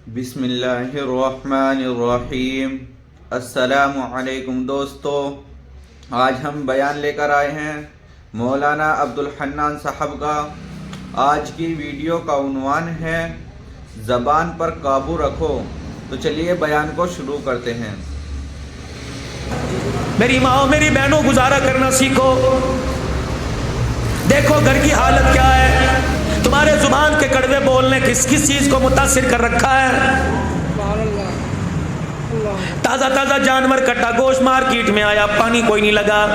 بسم اللہ الرحمن الرحیم۔ السلام علیکم دوستو، آج ہم بیان لے کر آئے ہیں مولانا عبدالحنان صاحب کا۔ آج کی ویڈیو کا عنوان ہے زبان پر قابو رکھو۔ تو چلیے بیان کو شروع کرتے ہیں۔ میری ماں میری بہنوں، گزارا کرنا سیکھو۔ دیکھو گھر کی حالت کیا ہے، تمہارے زبان کے کڑوے بولنے کس کس چیز کو متاثر کر رکھا ہے۔ تازہ تازہ جانور کٹا گوشت مارکیٹ میں آیا، پانی کوئی نہیں لگا۔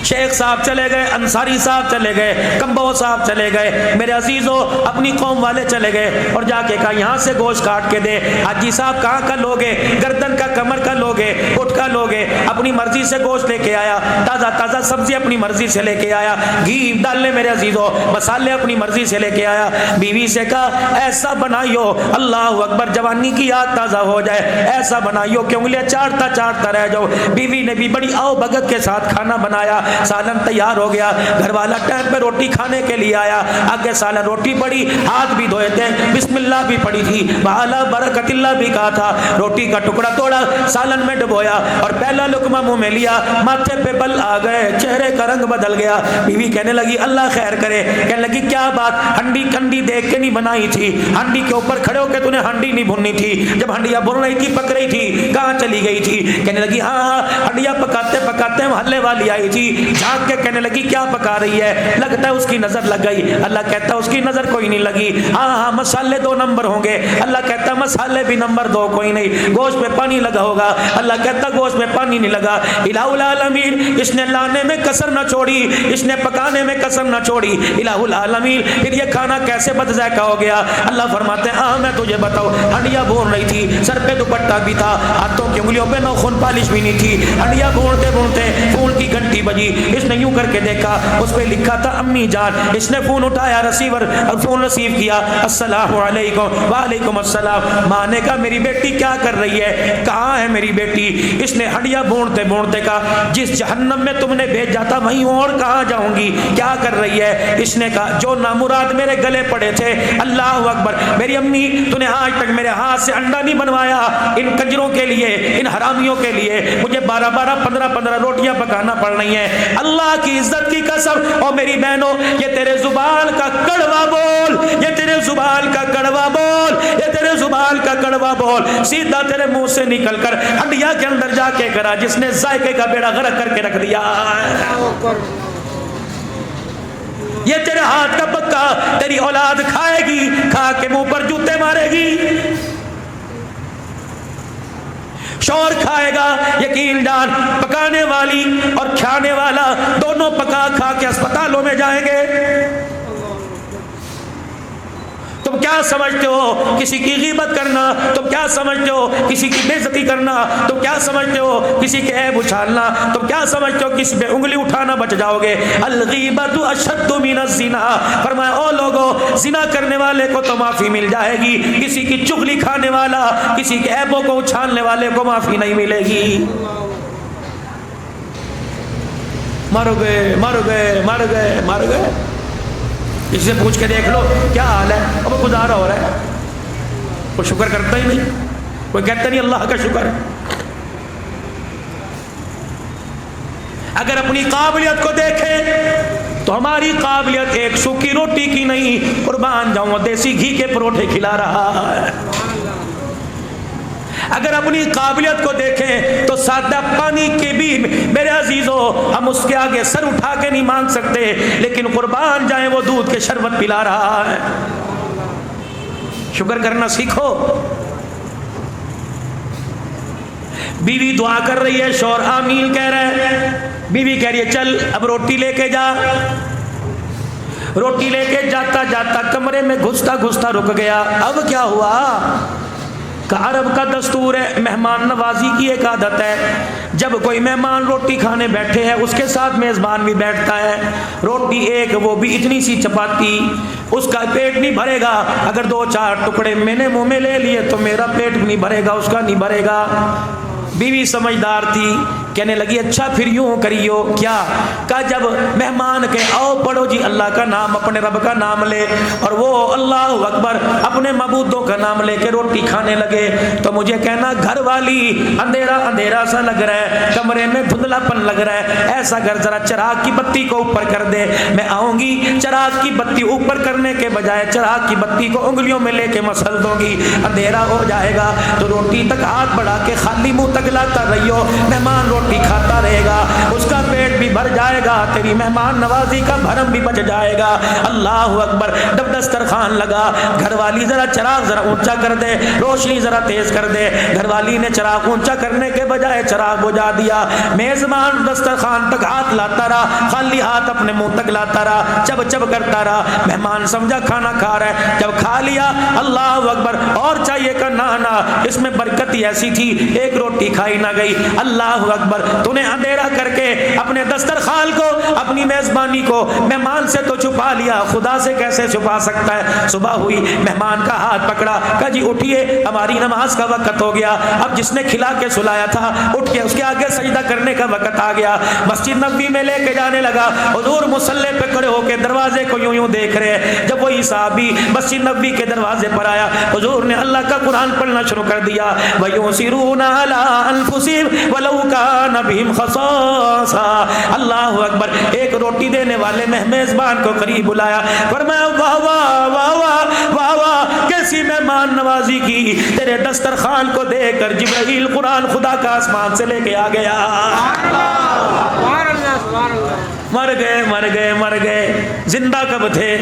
شیخ صاحب چلے گئے، انصاری صاحب چلے گئے، کمبو صاحب چلے گئے، میرے عزیزو اپنی قوم والے چلے گئے اور جا کے کہا یہاں سے گوشت کاٹ کے دے۔ حاجی صاحب کہاں کا لوگے، گردن کا، کمر کا لوگے، اٹھ کا لوگے۔ اپنی مرضی سے گوشت لے کے آیا، تازہ تازہ سبزی اپنی مرضی سے لے کے آیا، گھی ڈالنے میرے عزیزو، مسالے اپنی مرضی سے لے کے آیا۔ بیوی سے کہا ایسا بنائیو، اللہ اکبر، جوانی کی یاد تازہ ہو جائے، ایسا بنائیو کہ انگلیاں چاٹتا چاٹتا رہ جاؤ۔ بیوی نے بھی بڑی آؤ بھگت کے ساتھ کھانا بنایا، سالن تیار ہو گیا۔ گھر والا ٹائم پہ روٹی کھانے کے لیے آیا، آگے سالن روٹی پڑی، ہاتھ بھی دھوئے تھے، بسم اللہ بھی پڑی تھی، وعلی برکت اللہ بھی کہا تھا۔ روٹی کا ٹکڑا توڑا، سالن میں ڈبویا اور پہلا لقمہ منہ میں لیا، ماتھے پہ بل آ گئے، چہرے کا رنگ بدل گیا۔ بیوی کہنے لگی اللہ خیر کرے، کہنے لگی کیا بات، ہنڈی کنڈی دیکھ کے نہیں بنائی تھی، ہنڈی کے اوپر کھڑے ہو کے تو نے ہنڈی نہیں بھننی تھی، جب ہنڈیاں بھن رہی تھی پک رہی تھی، کہاں چلی گئی تھی؟ کہنے لگی ہاں ہنڈیاں پکاتے پکاتے محلے والی آئی تھی، جھانک کے کہنے لگی کیا پکا رہی ہے؟ لگتا ہے اس کی نظر لگ گئی۔ اللہ کہتا ہے اس کی نظر کوئی نہیں لگی، ہاں ہاں مسالے 2 نمبر ہوں گے۔ اللہ کہتا ہے مسالے بھی نمبر 2 کوئی نہیں، گوشت میں پانی لگا ہوگا۔ اللہ کہتا ہے گوشت میں پانی نہیں لگا۔ الہ العالمین، اس نے لانے میں کسر نہ چھوڑی، اس نے پکانے میں کسر نہ چھوڑی۔ الہ العالمین، پھر یہ کھانا کیسے بد ذائقہ ہو گیا؟ اللہ فرماتے ہیں ہاں میں تجھے بتاؤں، ہنڈیاں بھون رہی تھی، سر پہ دوپٹہ بھی تھا، ہاتھوں کی انگلیوں پہ ناخن پالش بھی نہیں تھی، ہنڈیاں بھونتے بھونتے فون کی گھنٹی بجی، اس نے یوں کر کے دیکھا، اس پہ لکھا تھا امی جان۔ اس نے فون اٹھایا، ریسیور فون ریسیو کیا، السلام علیکم۔ وعلیکم السلام۔ ماں نے کہا میری بیٹی کیا کر رہی ہے؟ کہاں ہے میری بیٹی؟ اس نے ہنڈیاں بھونتے بھونتے کہا جس جہنم میں تم نے بھیجا تھا وہیں اور کہاں جاؤں گی؟ کیا کر رہی ہے؟ اس نے کہا جو نامراد میرے گلے پڑے تھے، اللہ اکبر، میری امی تو نے آج تک میرے ہاتھ سے انڈا نہیں بنوایا، ان کنجروں کے لیے، ان حرامیوں کے لیے مجھے 12 15 روٹیاں پکانا پڑ رہی ہیں۔ اللہ کی عزت کی قسم، اور میری بہنوں یہ تیرے زبان کا کڑوا بول، یہ تیرے زبان کا کڑوا بول، یہ تیرے زبان کا کڑوا بول سیدھا تیرے منہ سے نکل کر ہڈیا کے اندر جا کے کرا جس نے ذائقے کا بیڑا غرق کر کے رکھ دیا۔ یہ تیرے ہاتھ کا پکا تیری اولاد کھائے گی، کھا کے منہ پر جوتے مارے گی۔ شور کھائے گا، یقین جان پکانے والی اور کھانے والا دونوں پکا کھا کے اسپتالوں میں جائیں گے۔ تم کیا سمجھتے ہو کسی کی غیبت کرنا؟ تم کیا سمجھتے ہو کسی کی بے عزتی کرنا؟ تم کیا سمجھتے ہو کسی کے عیب اچھالنا؟ تم کیا سمجھتے ہو کسی پہ انگلی اٹھانا بچ جاؤ گے؟ الغیبت اشد من الزنا، فرمایا او لوگو زنا کرنے والے کو تو معافی مل جائے گی، کسی کی چغلی کھانے والا، کسی کے عیبوں کو اچھالنے والے کو معافی نہیں ملے گی۔ مر گئے مر گئے مر گئے مر گئے۔ کسی سے پوچھ کے دیکھ لو کیا حال ہے، اب گزارا ہو رہا ہے، کوئی شکر کرتا ہی نہیں، کوئی کہتا نہیں اللہ کا شکر۔ اگر اپنی قابلیت کو دیکھیں تو ہماری قابلیت ایک سوکھی روٹی کی نہیں، قربان جاؤں دیسی گھی کے پروٹھے کھلا رہا ہے۔ اگر اپنی قابلیت کو دیکھیں تو سادہ پانی کے بھی میرے عزیزو ہم اس کے آگے سر اٹھا کے نہیں مانگ سکتے، لیکن قربان جائیں وہ دودھ کے شربت پلا رہا ہے۔ شکر کرنا سیکھو۔ بیوی دعا کر رہی ہے، شوہر آمین کہہ رہا ہے۔ بیوی کہہ رہی ہے چل اب روٹی لے کے جا۔ روٹی لے کے جاتا جاتا کمرے میں گھستا گھستا رک گیا۔ اب کیا ہوا؟ کہ عرب کا دستور ہے، مہمان نوازی کی ایک عادت ہے، جب کوئی مہمان روٹی کھانے بیٹھے ہے اس کے ساتھ میزبان بھی بیٹھتا ہے۔ روٹی ایک، وہ بھی اتنی سی چپاتی، اس کا پیٹ نہیں بھرے گا، اگر 2-4 ٹکڑے میں نے منہ میں لے لیے تو میرا پیٹ بھی نہیں بھرے گا، اس کا نہیں بھرے گا۔ بیوی سمجھدار تھی، کہنے لگی اچھا پھر یوں کریو کیا؟ کہا جب مہمان کے آؤ پڑھو جی اللہ کا نام، اپنے رب کا نام لے، اور وہ اللہ اکبر اپنے معبودوں کا نام لے کے روٹی کھانے لگے، تو مجھے کہنا گھر والی اندھیرا اندھیرا سا لگ رہا ہے، کمرے میں دھندلا پن لگ رہا ہے، ایسا گھر ذرا چراغ کی بتی کو اوپر کر دے، میں آؤں گی چراغ کی بتی اوپر کرنے کے بجائے چراغ کی بتی کو انگلیوں میں لے کے مسل دوں گی، اندھیرا ہو جائے گا تو روٹی تک ہاتھ بڑھا کے خالی منہ تک لاتا رہیو، مہمان روٹی کھاتا رہے گا، اس کا پیٹ بھی بھر جائے گا، تیری مہمان نوازی کا بھرم بھی بچ جائے گا۔ اللہ اکبر، جب دسترخوان لگا، گھر والی ذرا چراغ ذرا اونچا کر دے، روشنی ذرا تیز کر دے، گھر والی نے چراغ اونچا کرنے کے بجائے چراغ بجھا دیا، میزبان دسترخوان تک ہاتھ لاتا رہا، خالی ہاتھ اپنے منہ تک لاتا رہا، چب چب کرتا رہا، مہمان سمجھا کھانا کھا رہا ہے، جب کھا لیا اللہ اکبر اور چاہیے کہ نہ اس میں برکت ہی ایسی تھی، ایک روٹی کھائی نہ گئی۔ اللہ اکبر، تو نے اندھیرا کر کے اپنے دسترخوان کو، اپنی میزبانی کو مہمان سے تو چھپا لیا، خدا سے کیسے چھپا سکتا ہے؟ صبح ہوئی، مہمان کا ہاتھ پکڑا، کہا جی اٹھیے ہماری نماز کا وقت ہو گیا، اب جس نے کھلا کے سلایا تھا اٹھ کے اس کے آگے سجدہ کرنے کا وقت آ گیا، مسجد نبوی میں لے کے جانے لگا، حضور مصلی پہ کھڑے ہو کے دروازے کو یوں دیکھ رہے، جب وہی صحابی مسجد نبوی کے دروازے پر آیا، حضور نے اللہ کا قرآن پڑھنا شروع کر دیا، وَيُؤْثِرُونَ عَلَىٰ أَنفُسِهِمْ وَلَوْ كَانَ بِهِمْ خَصَاصَةٌ۔ اللہ اکبر، ایک روٹی دینے والے میزبان کو قریب بلایا، فرمایا واہ واہ واہ واہ واہ واہ، کیسی مہمان نوازی کی، تیرے دسترخوان کو دیکھ کر جبرائیل قرآن خدا کا آسمان سے لے کے آ گیا۔ مر گئے مر گئے مر گئے، زندہ کب تھے؟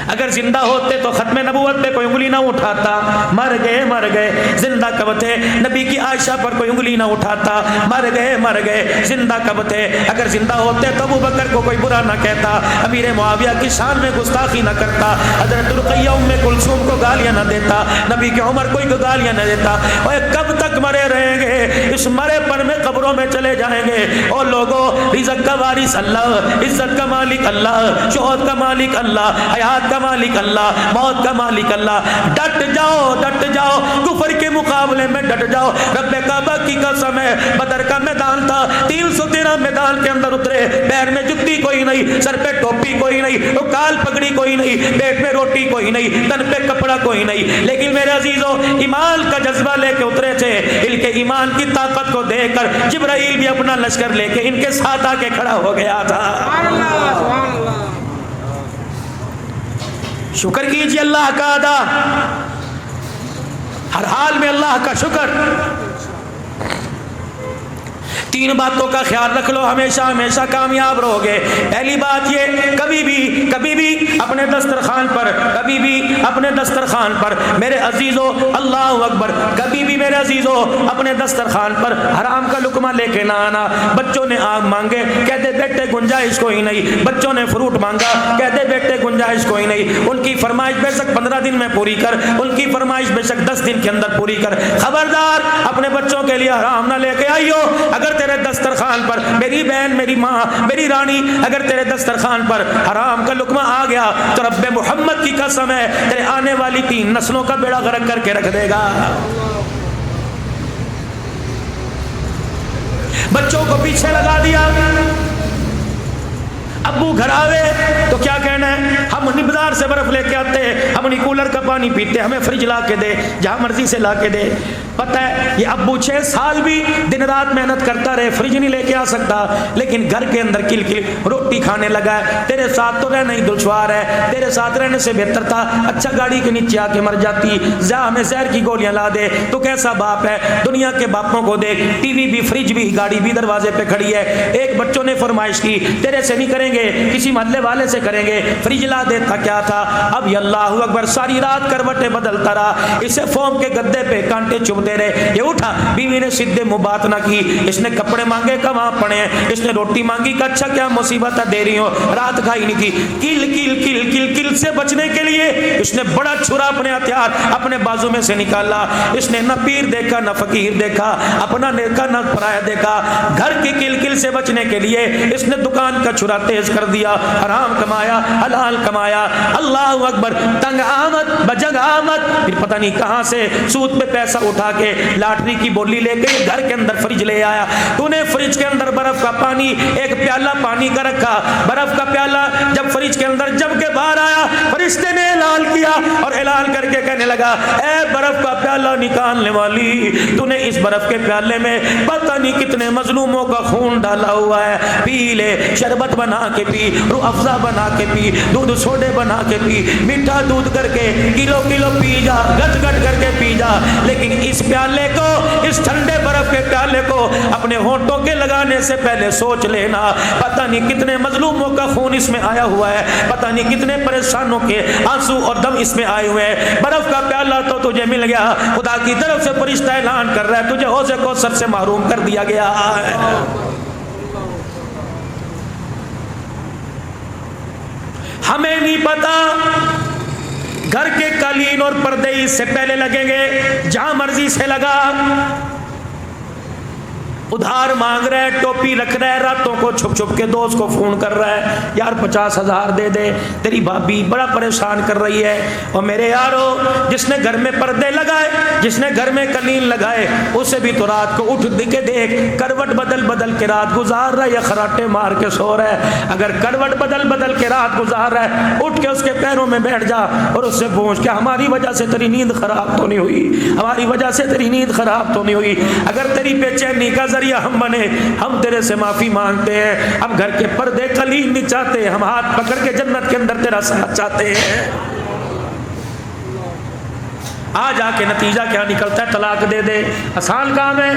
اگر زندہ ہوتے تو ختم نبوت پہ کوئی انگلی نہ اٹھاتا، مر گئے زندہ کب تھے؟ نبی کی عائشہ پر کوئی انگلی نہ اٹھاتا، مر گئے زندہ کب تھے؟ اگر زندہ ہوتے تو ابو بکر کو کوئی برا نہ کہتا، امیر معاویہ کی شان میں گستاخی نہ کرتا، حضرت رقیہ ام کلثوم کو گالیاں نہ دیتا، نبی کی عمر کوئی گالیاں نہ دیتا۔ اور کب تک مرے رہیں گے؟ اس مرے پر میں قبروں میں چلے جائیں گے، اور لوگوں رزق کا وارث اللہ، عزت کا مالک اللہ، شہرت کا مالک اللہ، حیات کا مالک اللہ، موت کا مالک اللہ۔ ڈٹ جاؤ کفر کے مقابلے میں ڈٹ جاؤ۔ رب کعبہ کی قسم ہے، بدر کا میدان تھا، 313 میدان کے اندر اترے، پیر میں جتی کوئی نہیں، سر پہ ٹوپی کوئی نہیں، کال پگڑی کوئی نہیں، پیٹ میں روٹی کوئی نہیں، تن پہ کپڑا کوئی نہیں، لیکن میرے عزیزوں ایمان کا جذبہ لے کے اترے تھے۔ ان کے ایمان کی طاقت کو دیکھ کر جبرائیل بھی اپنا لشکر لے کے ان کے ساتھ آ کے کھڑا ہو گیا تھا۔ شکر کیجیے اللہ کا ادا، ہر حال میں اللہ کا شکر۔ 3 باتوں کا خیال رکھ لو، ہمیشہ کامیاب رہو گے۔ پہلی بات یہ، کبھی بھی اپنے دسترخوان پر میرے عزیزو، اللہ اکبر، کبھی بھی میرے عزیزو اپنے دسترخوان پر حرام کا لقمہ لے کے نہ آنا۔ بچوں نے آم مانگے، کہتے بیٹے گنجائش کوئی نہیں، بچوں نے فروٹ مانگا، کہتے بیٹے گنجائش کوئی نہیں، ان کی فرمائش بے شک 15 دن میں پوری کر، ان کی فرمائش بے شک 10 دن کے اندر پوری کر۔ خبردار اپنے بچوں کے لیے حرام نہ لے کے آئیو۔ اگر تیرے دسترخوان پر، میری بہن، میری ماں، میری رانی، اگر تیرے دسترخوان پر حرام کا لقمہ آ گیا تو رب محمد کی قسم ہے تیرے آنے والی 3 نسلوں کا بیڑا غرق کر کے رکھ دے گا۔ بچوں کو پیچھے لگا دیا، ابو گھر آوے تو کیا کہنا ہے، ہم نہیں بازار سے برف لے کے آتے، ہم نہیں کولر کا پانی پیتے، ہمیں فریج لا کے دے، جہاں مرضی سے لا کے دے۔ پتہ ہے یہ ابو 6 سال بھی دن رات محنت کرتا رہے، فریج نہیں لے کے آ سکتا، لیکن گھر کے اندر کل روٹی کھانے لگا ہے۔ تیرے ساتھ تو رہنا ہی دشوار ہے، تیرے ساتھ رہنے سے بہتر تھا اچھا گاڑی کے نیچے آ کے مر جاتی، ہمیں زہر کی گولیاں لا دے۔ تو کیسا باپ ہے؟ دنیا کے باپوں کو دیکھ، ٹی وی بھی، فریج بھی، گاڑی بھی دروازے پہ کھڑی ہے۔ ایک بچوں نے فرمائش کی، تیرے سے نہیں کریں گے، کسی محلے والے سے کریں گے، فریج لا دیتا کیا تھا۔ اب یہ اللہ اکبر ساری رات کروٹیں بدلتا رہا، اسے فوم کے گدے پہ کانٹے چبھتے رہے۔ یہ اٹھا، بیوی نے سیدھے منہ بات نہ کی، اس نے کپڑے مانگے کہاں پڑے ہیں، اس نے روٹی مانگی کہ اچھا کیا مصیبت دے رہی ہو، رات کھائی نہیں تھی۔ کل سے بچنے کے لیے اس نے بڑا چھرا اپنے ہتھیار اپنے بازو میں سے نکالا۔ اس نے نہ پیر دیکھا نہ فقیر دیکھا، اپنا دیکھا نہ پرایا دیکھا۔ گھر کی کل سے بچنے کے لیے اس نے دکان کا چھرا تیز پرہیز کر دیا، حرام کمایا حلال کمایا، اللہ اکبر، تنگ آمد بجنگ آمد، پھر پتہ نہیں کہاں سے سود پہ پیسہ اٹھا کے لاٹری کی بولی لے کے گھر کے اندر فریج لے آیا، تو نے فریج کے اندر برف کا پانی، ایک پیالہ پانی کا رکھا، برف کا پیالہ جب فریج کے اندر جم کے باہر آیا، فرشتے نے اعلان کیا اور اعلان کر کے کہنے لگا اے برف کا پیالہ نکالنے والی، تو نے اس برف کے پیالے میں پتہ نہیں کتنے مظلوموں کا خون ڈالا ہوا ہے، پی لے، شربت بنا کے پی، روح افزا بنا کے پی، دودھ سوڈے بنا کے پی، میٹھا دودھ کر کے کلو کلو پی جا، گٹ گٹ کر کے پی جا، لیکن اس پیالے کو، اس ٹھنڈے برف کے پیالے کو اپنے ہونٹوں کے لگانے سے پہلے سوچ لینا پتہ نہیں کتنے مظلوموں کا خون اس میں آیا ہوا ہے، پتہ نہیں کتنے پریشانوں کے آنسو اور دم اس میں آئے ہوئے ہیں، برف کا پیالہ تو تجھے مل گیا، خدا کی طرف سے فرشتہ اعلان کر رہا ہے تجھے حوض کوثر سے محروم کر دیا گیا ہے۔ ہمیں نہیں پتا گھر کے قالین اور پردے اس سے پہلے لگیں گے، جہاں مرضی سے لگا، ادھار مانگ رہا ہے، ٹوپی رکھ رہا ہے، راتوں کو چھپ چھپ کے دوست کو فون کر رہا ہے یار 50,000 دے دے، تیری بھابی بڑا پریشان کر رہی ہے، اور میرے یارو جس نے گھر میں پردے لگائے، جس نے گھر میں قالین لگائے، اسے بھی تو رات کو اٹھ کے دیکھ کروٹ بدل بدل کے رات گزار رہا ہے یا خراٹے مار کے سو رہا ہے، اگر کروٹ بدل بدل کے رات گزار رہا ہے اٹھ کے اس کے پیروں میں بیٹھ جا اور اس سے پوچھ کہ ہماری وجہ سے تیری نیند خراب تو نہیں ہوئی، ہماری وجہ سے تیری نیند خراب تو نہیں ہوئی، اگر تیری بے چینی کا ذریعہ ہم بنے، ہم تیرے سے معافی مانگتے ہیں، ہم گھر کے پردے قالین نہیں چاہتے، ہم ہاتھ پکڑ کے جنت کے اندر تیرا ساتھ چاہتے ہیں۔ آ جا کے نتیجہ کیا نکلتا ہے؟ طلاق دے دے، آسان کام ہے؟